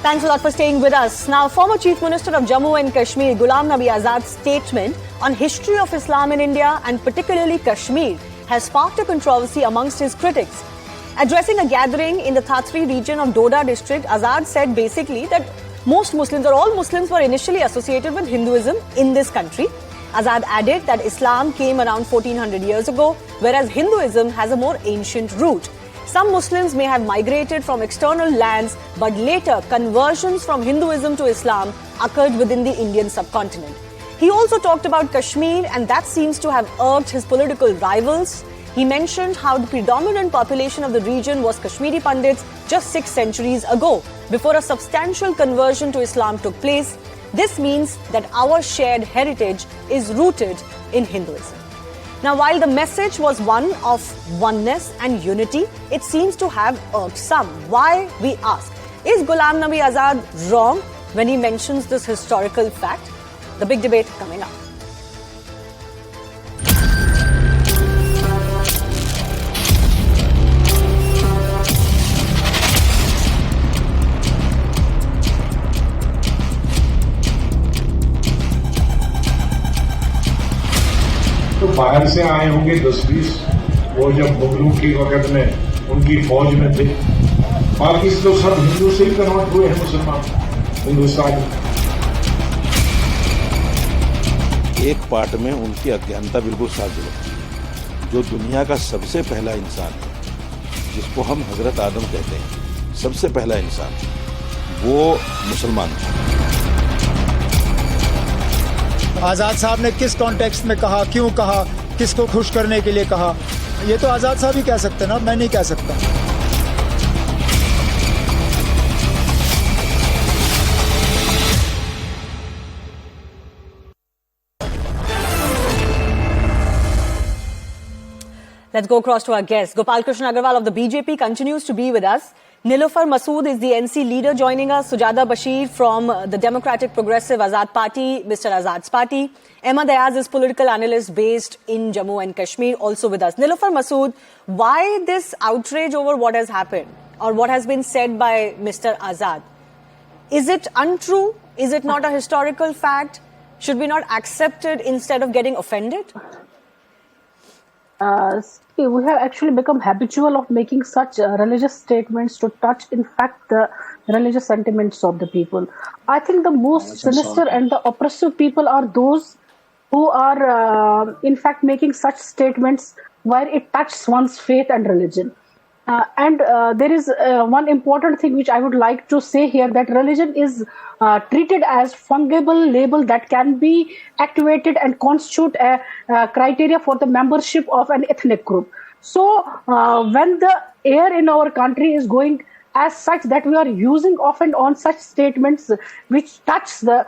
Thanks a lot for staying with us. Now, former Chief Minister of Jammu and Kashmir, Ghulam Nabi Azad's statement on history of Islam in India and particularly Kashmir has sparked a controversy amongst his critics. Addressing a gathering in the Thatri region of Doda district, Azad said basically that most Muslims or all Muslims were initially associated with Hinduism in this country. Azad added that Islam came around 1400 years ago, whereas Hinduism has a more ancient root. Some Muslims may have migrated from external lands, but later conversions from Hinduism to Islam occurred within the Indian subcontinent. He also talked about Kashmir, and that seems to have irked his political rivals. He mentioned how the predominant population of the region was Kashmiri Pandits just 6 centuries ago, before a substantial conversion to Islam took place. This means that our shared heritage is rooted in Hinduism. Now, while the message was one of oneness and unity, it seems to have irked some. Why, we ask? Is Ghulam Nabi Azad wrong when he mentions this historical fact? The big debate coming up. तो बाहर से आए होंगे 10-20, वो जब मुगलों के वक्त में उनकी फौज में थे, बाकी तो सब हिंदू से ही कन्वर्ट हुए हैं मुसलमान हिंदुस्तान में। एक पार्ट में उनकी अज्ञानता बिल्कुल साफ झलकती, जो दुनिया का सबसे पहला इंसान है, जिसको हम हजरत आदम कहते हैं, सबसे पहला इंसान, वो मुसलमान था। आजाद साहब ने किस कॉन्टेक्स्ट में कहा, क्यों कहा, किसको खुश करने के लिए कहा, ये तो आजाद साहब ही कह सकते हैं ना, मैं नहीं कह सकता। Let's go across to our guest. Gopal Krishna Agarwal of the BJP continues to be with us. Nilofar Masood is the NC leader joining us. Sujata Bashir from the Democratic Progressive Azad Party, Mr. Azad's party. Ahmad Ayaz is political analyst based in Jammu and Kashmir, also with us. Nilofar Masood, why this outrage over what has happened or what has been said by Mr. Azad? Is it untrue? Is it not a historical fact? Should we not accept it instead of getting offended? We have actually become habitual of making such religious statements to touch, in fact, the religious sentiments of the people. I think the most sinister and the oppressive people are those who are, in fact, making such statements where it touches one's faith and religion. And there is one important thing which I would like to say here, that religion is treated as fungible label that can be activated and constitute a criteria for the membership of an ethnic group. So when the air in our country is going as such that we are using often on such statements which touch the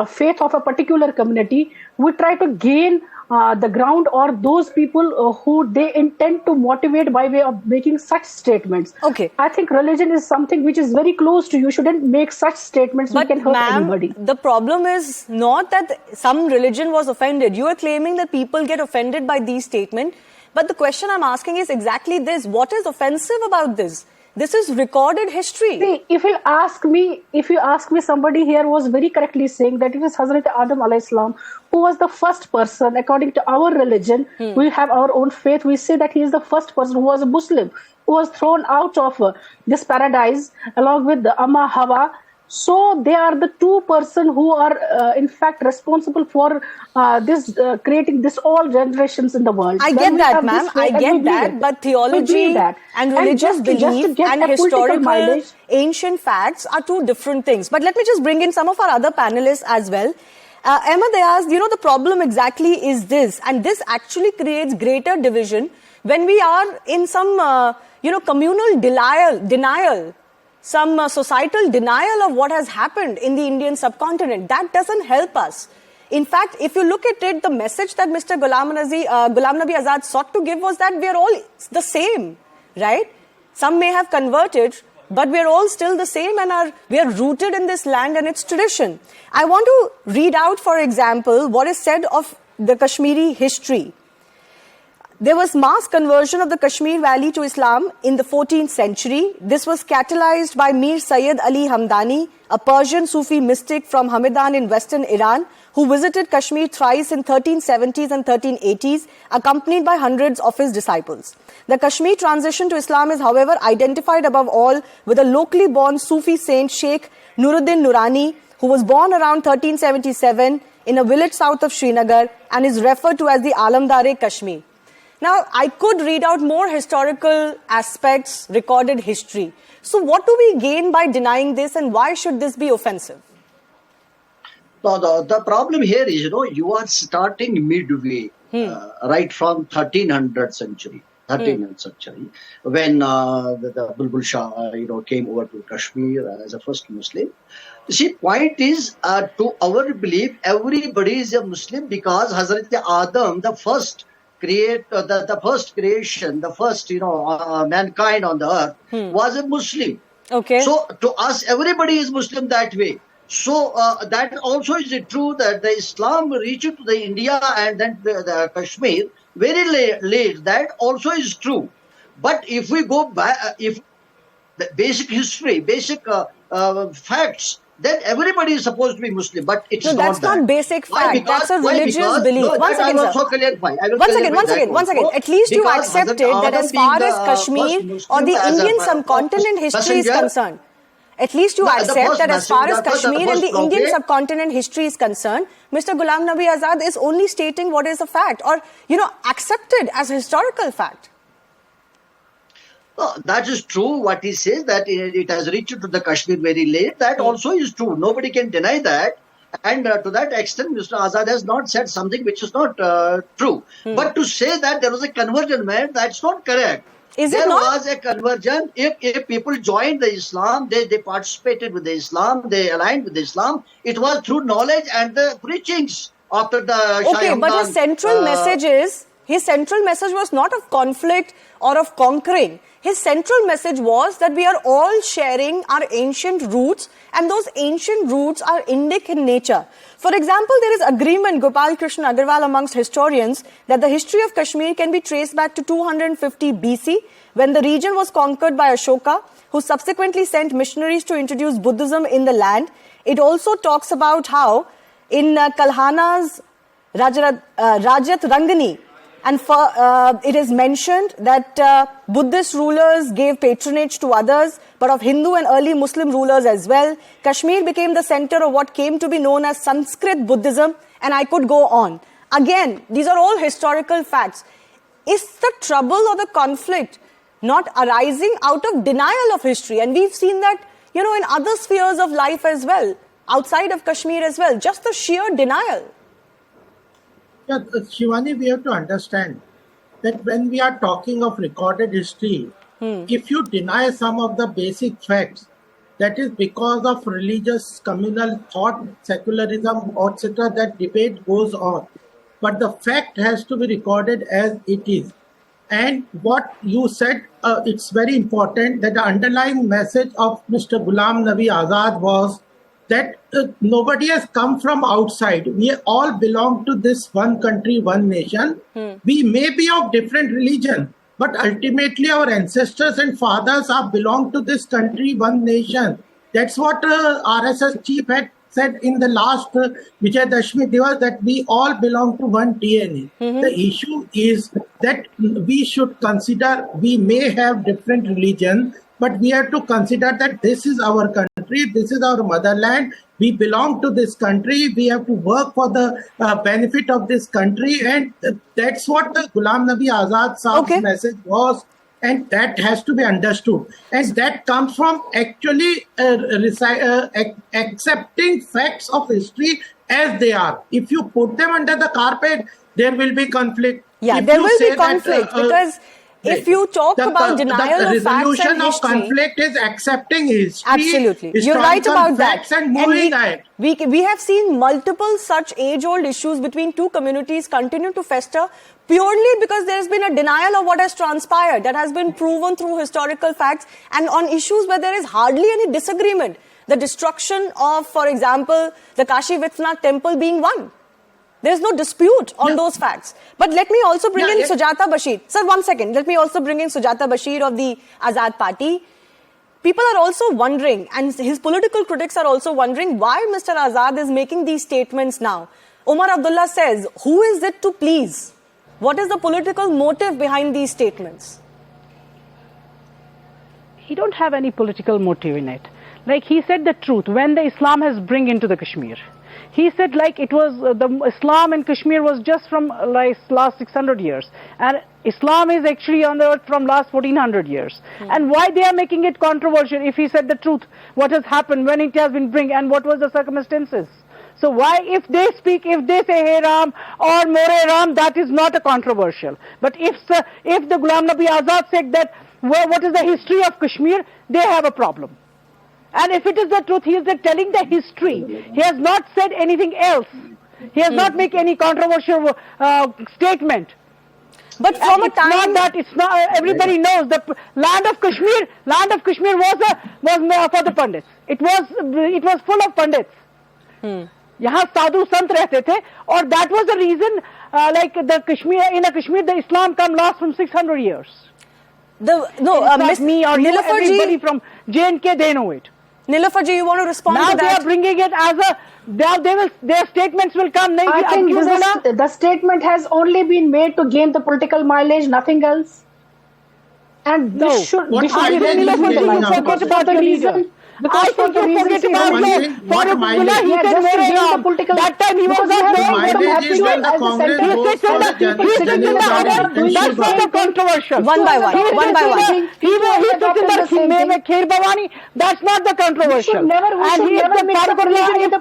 faith of a particular community, we try to gain the ground or those people who they intend to motivate by way of making such statements. Okay. I think religion is something which is very close to you. Shouldn't make such statements which can hurt anybody. The problem is not that some religion was offended. You are claiming that people get offended by these statements. But the question I'm asking is exactly this. What is offensive about this? This is recorded history. See, if you ask me, somebody here was very correctly saying that it is Hazrat Adam alayhi salam who was the first person, according to our religion. We have our own faith. We say that he is the first person who was a Muslim, who was thrown out of this paradise along with the Amma Hawa. So they are the two persons who are, in fact, responsible for this creating this all generations in the world. I get that, ma'am. I get that. But theology and religious belief and historical ancient facts are two different things. But let me just bring in some of our other panelists as well. Ahmad Ayaz, the problem exactly is this, and this actually creates greater division when we are in some, communal denial. Some societal denial of what has happened in the Indian subcontinent. That doesn't help us. In fact, if you look at it, the message that Mr. Ghulam Nabi Azad sought to give was that we are all the same, right? Some may have converted, but we are all still the same and we are rooted in this land and its tradition. I want to read out, for example, what is said of the Kashmiri history. There was mass conversion of the Kashmir Valley to Islam in the 14th century. This was catalyzed by Mir Sayyid Ali Hamdani, a Persian Sufi mystic from Hamadan in western Iran, who visited Kashmir thrice in 1370s and 1380s, accompanied by hundreds of his disciples. The Kashmir transition to Islam is, however, identified above all with a locally born Sufi saint Sheikh Nuruddin Nurani, who was born around 1377 in a village south of Srinagar and is referred to as the Alamdar-e Kashmir. Now, I could read out more historical aspects, recorded history. So what do we gain by denying this, and why should this be offensive? No, the problem here is, you are starting midway, right from 1300th century, when the Bulbul Shah, came over to Kashmir as a first Muslim. You see, point is, to our belief, everybody is a Muslim because Hazrat Adam, the first the first creation, the first, mankind on the earth was a Muslim. Okay. So to us, everybody is Muslim that way. So that also is true that the Islam reached to the India and then the Kashmir very late. That also is true. But if we go back, if the basic history, basic facts, then everybody is supposed to be Muslim, but it's not. No, that's not basic fact. That's a religious belief. No, One second, sir. One second. At least you accepted that as far as Kashmir or the Indian subcontinent history is concerned. At least you accept that as far as Kashmir and the Indian subcontinent history is concerned, Mr. Ghulam Nabi Azad is only stating what is a fact or, accepted as a historical fact. No, that is true. What he says that it has reached to the Kashmir very late. That also is true. Nobody can deny that. And to that extent, Mr. Azad has not said something which is not true. But to say that there was a conversion, man, that's not correct. There was a conversion. If people joined the Islam, they participated with the Islam, they aligned with the Islam. It was through knowledge and the preachings after the Okay, but his central message was not of conflict or of conquering. His central message was that we are all sharing our ancient roots, and those ancient roots are Indic in nature. For example, there is agreement, Gopal Krishna Agarwal, amongst historians that the history of Kashmir can be traced back to 250 BC, when the region was conquered by Ashoka, who subsequently sent missionaries to introduce Buddhism in the land. It also talks about how in Kalhana's Rajat Rangani, and it is mentioned that Buddhist rulers gave patronage to others, but of Hindu and early Muslim rulers as well. Kashmir became the center of what came to be known as Sanskrit Buddhism, and I could go on. Again, these are all historical facts. Is the trouble or the conflict not arising out of denial of history? And we've seen that, in other spheres of life as well, outside of Kashmir as well, just the sheer denial. Yeah, Shivani, we have to understand that when we are talking of recorded history, if you deny some of the basic facts, that is because of religious, communal thought, secularism, etc., that debate goes on. But the fact has to be recorded as it is. And what you said, it's very important that the underlying message of Mr. Ghulam Nabi Azad was that nobody has come from outside. We all belong to this one country, one nation. We may be of different religion, but ultimately our ancestors and fathers belong to this country, one nation. That's what RSS chief had said in the last Vijayadashmi Divas, that we all belong to one DNA. The issue is that we should consider we may have different religion, but we have to consider that this is our country, this is our motherland, we belong to this country, we have to work for the benefit of this country, and that's what the Ghulam Nabi Azad Sahib's message was, and that has to be understood. And that comes from actually accepting facts of history as they are. If you put them under the carpet, there will be conflict. Yeah, if there will be conflict because if you talk about denial of facts and history... The resolution of conflict is accepting history. Absolutely. You're right about that. And moving ahead. We have seen multiple such age-old issues between two communities continue to fester purely because there has been a denial of what has transpired, that has been proven through historical facts, and on issues where there is hardly any disagreement. The destruction of, for example, the Kashi Vishwanath temple being one. There's no dispute on those facts. But let me also bring in Sujata Bashir. Sir, 1 second. Let me also bring in Sujata Bashir of the Azad Party. People are also wondering, and his political critics are also wondering, why Mr. Azad is making these statements now. Omar Abdullah says, who is it to please? What is the political motive behind these statements? He don't have any political motive in it. Like he said the truth when the Islam has bring into the Kashmir. He said like it was the Islam in Kashmir was just from like last 600 years, and Islam is actually on the earth from last 1400 years. And why they are making it controversial if he said the truth, what has happened, when it has been bring, and what was the circumstances? So why, if they speak, if they say Hey Ram or More Ram, that is not a controversial. But if the Ghulam Nabi Azad said that what is the history of Kashmir, they have a problem. And if it is the truth, he is telling the history. He has not said anything else. He has not made any controversial statement. But from a time that it's not, everybody knows the land of Kashmir was for the Pandits. It was full of Pandits. यहाँ साधु संत रहते थे, और that was the reason like the Kashmir, in a Kashmir the Islam come last from 600 years. Miss me or you, everybody from J&K, they know it. Nilofer ji, you want to respond now to that? Now they are bringing it as a, their statements will come. I think the statement has only been made to gain the political mileage, nothing else. And this should be forget about the reason. Because I think you forget about Farooq Abdullah, he said that time he was not that's not a controversial. One by one. He took in the Kher Bhavani, that's not the controversial. And he is the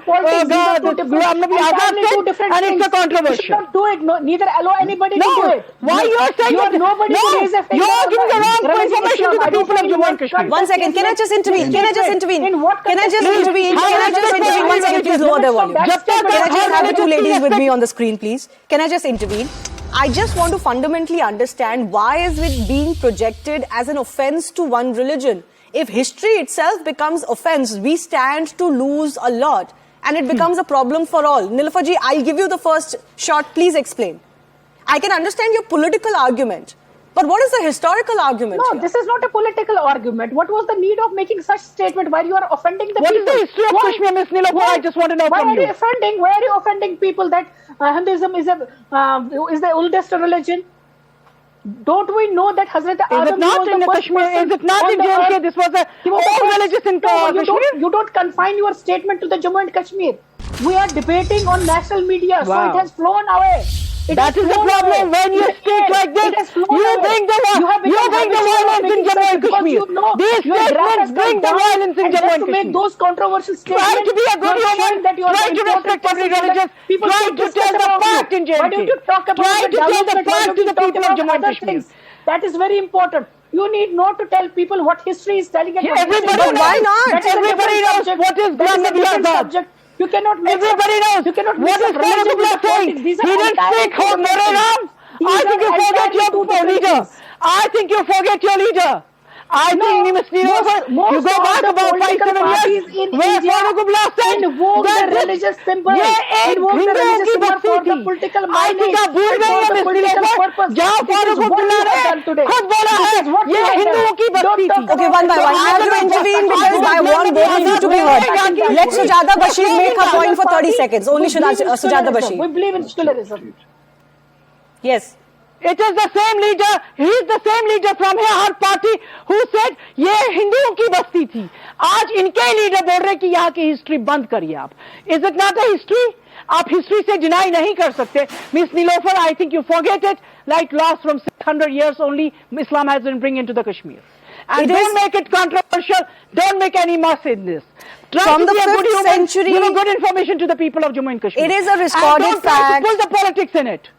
Farooq Abdullah, Ghulam Nabi Azad said, and it's a controversial. You should not do it, neither allow anybody to do it. Why you are saying that? Nobody raise a finger. You are giving the wrong information to the people of Jammu and Kashmir. 1 second, can I just intervene? In what Can I just intervene? 1 second, please lower the volume. Can I just have the two ladies with me on the screen, please? Can I just intervene? I just want to fundamentally understand, why is it being projected as an offense to one religion? If history itself becomes offense, we stand to lose a lot, and it becomes a problem for all. Nilofer ji, I'll give you the first shot. Please explain. I can understand your political argument, but what is the historical argument? No, this is not a political argument. What was the need of making such statement while you are offending the people? What is the history of Kashmir, Ms. Nilofer? I just want to know from you. Why are you offending people that Hinduism is the oldest religion? Don't we know that Hazrat Adam was not in Kashmir? Is it not in J&K? This was a old religious in Kashmir. You don't confine your statement to the Jammu and Kashmir. We are debating on national media, so it has flown away. That is the problem. When you speak like this, you bring the violence in Jammu and Kashmir. These statements bring the violence in Jammu and Kashmir. To make those controversial statements, try to be a good human, try to respect every religion, try to tell the fact in J&K. Why don't you talk about try to tell the fact to the people of Jammu and Kashmir. That is very important. You need not to tell people what history is telling. Everybody knows. Why not? Everybody knows what is Ghulam Nabi Azad. You cannot make everybody knows. You cannot what is Farooq Abdullah saying? He didn't speak for More Ram. I think you forget your leader. I think you forget your leader. I think you must you go back about 5-7 years where Farooq Abdullah said invoke the religious symbol. Invoke the religious symbol for the political I think आप भूल गए हैं Ms. Nilofer, जहाँ Farooq Abdullah ने खुद बोला है ये हिंदुओं की बस्ती थी. Okay, one by one. I have to intervene because I want both of you to be heard. Let Sujata Bashir make her point for 30 seconds. Only Sujata Bashir. We believe in secularism. Yes. It is the same leader, he is the same leader from her party who said ये हिंदुओं की बस्ती थी. आज इनके leader बोल रहे कि यहाँ की हिस्ट्री बंद करिए आप. Is it not a history? आप हिस्ट्री से डिनाई नहीं कर सकते. Miss Nilofer, I think you forget it. Like last from 600 years only, Islam has been bring into the Kashmir. And don't make it controversial. Don't make any muss in this. Try from to the 5th century, give good information to the people of Jammu and Kashmir. It is a recorded and don't fact. Try to pull the politics in it.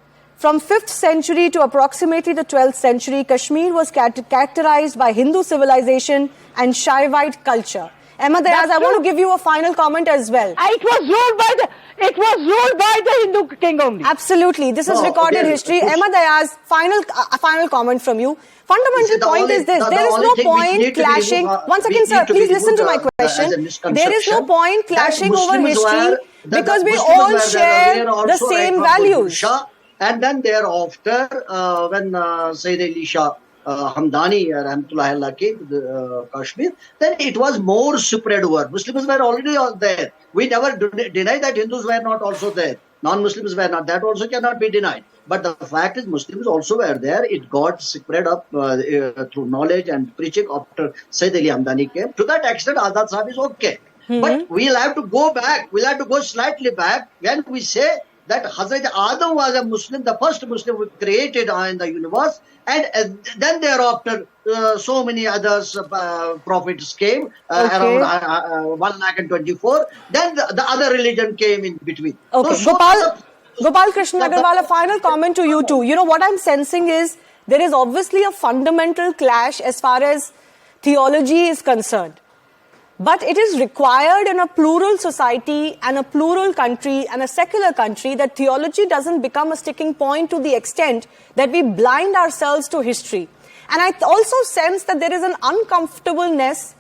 From 5th century to approximately the 12th century, Kashmir was characterized by Hindu civilization and Shaivite culture. Ahmad Ayaz, I want to give you a final comment as well. It was ruled by the Hindu king only. Absolutely. This is recorded history. Ahmad Ayaz, final comment from you. Fundamental point is this. There is no point clashing. 1 second, sir. Please listen to my question. There is no point clashing over history Because we Muslims all were share there the also, same right from values. Shah, and then thereafter, when Sayyid Ali Shah Hamdani, Rahmatullah Allah, came to the, Kashmir, then it was more spread over. Muslims were already there. We never deny that Hindus were not also there. Non-Muslims were not. That also cannot be denied. But the fact is, Muslims also were there. It got spread up through knowledge and preaching after Sayyid Ali Hamdani came. To that extent, Azad Sahib is okay. But we'll have to go back. We'll have to go slightly back when we say that Hazrat Adam was a Muslim, the first Muslim who created in the universe, and then thereafter so many others prophets came around 124. Then the other religion came in between. Okay, So Gopal Krishna Agarwal, a final comment to you too. You know, what I'm sensing is there is obviously a fundamental clash as far as theology is concerned. But it is required in a plural society and a plural country and a secular country that theology doesn't become a sticking point to the extent that we blind ourselves to history. And I also sense that there is an uncomfortableness,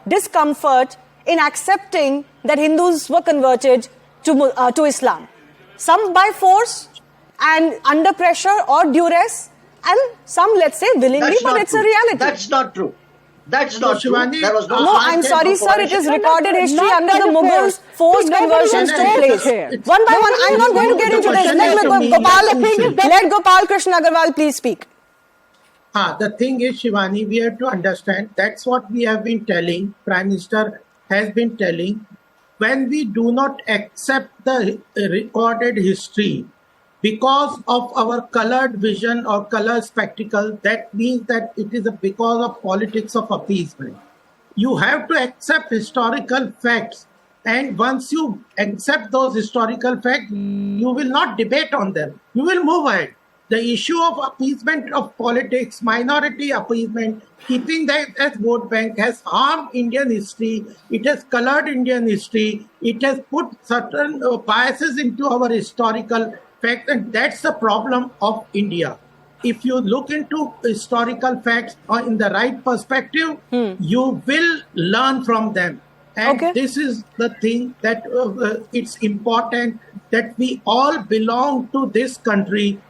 discomfort in accepting that Hindus were converted to Islam. Some by force and under pressure or duress, and some, let's say, willingly, but it's a reality. That's not true. That's not true. Shivani, There was No, I'm sorry, sir. It is recorded history under the Mughals. Forced conversions took place. One by one. I'm not going to get into this. Let Gopal Krishna Agarwal please speak. The thing is, Shivani, we have to understand, that's what we have been telling, Prime Minister has been telling, when we do not accept the recorded history because of our colored vision or color spectacle, that means that it is because of politics of appeasement. You have to accept historical facts, and once you accept those historical facts, you will not debate on them. You will move ahead. The issue of appeasement of politics, minority appeasement, keeping that as vote bank has harmed Indian history. It has colored Indian history. It has put certain biases into our historical facts, and that's the problem of India. If you look into historical facts in the right perspective, you will learn from them. And this is the thing that it's important that we all belong to this country.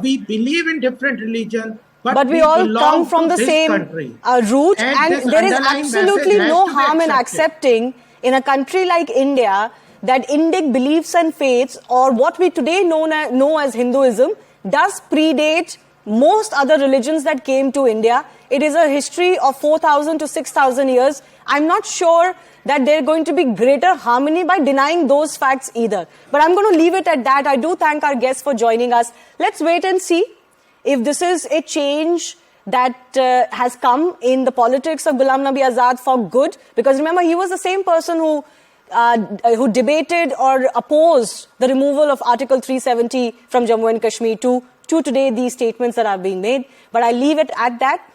We believe in different religions, but we all come from the same root, and there is absolutely no harm in accepting in a country like India that Indic beliefs and faiths, or what we today know as Hinduism, does predate most other religions that came to India. It is a history of 4,000 to 6,000 years. I'm not sure that there's going to be greater harmony by denying those facts either. But I'm going to leave it at that. I do thank our guests for joining us. Let's wait and see if this is a change that has come in the politics of Ghulam Nabi Azad for good. Because remember, he was the same person who debated or opposed the removal of Article 370 from Jammu and Kashmir to today these statements that are being made. But I leave it at that.